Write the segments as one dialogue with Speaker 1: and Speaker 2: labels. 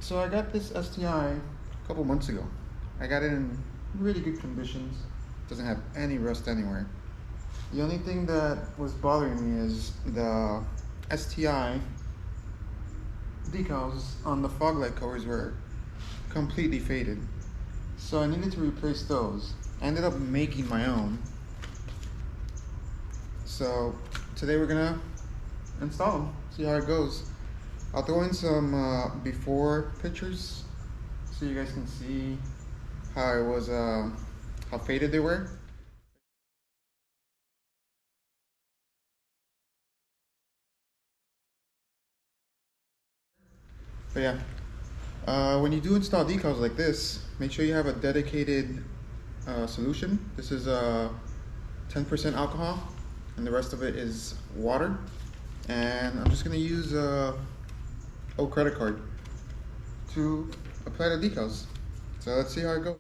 Speaker 1: So I got this STI a couple months ago. I got it in really good conditions. Doesn't have any rust anywhere. The only thing that was bothering me is the STI decals on the fog light covers were completely faded. So I needed to replace those. I ended up making my own. So today we're gonna install them, see how it goes. I'll throw in some before pictures so you guys can see how it was, how faded they were. But yeah, when you do install decals like this, make sure you have a dedicated solution. This is 10% alcohol and the rest of it is water. And I'm just gonna use old credit card to apply the decals. So let's see how it goes.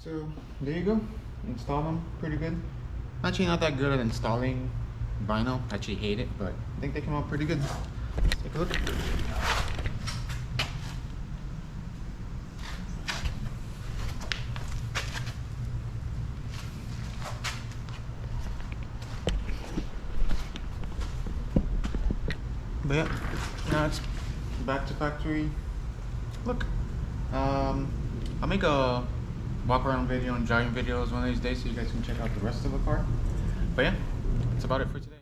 Speaker 1: So there you go, install them pretty good. Actually not that good at installing vinyl, I actually hate it, but I think they came out pretty good. Let's take a look. But yeah, now it's back to factory. Look, I'll make a walk around video and driving videos one of these days so you guys can check out the rest of the car. But yeah, that's about it for today.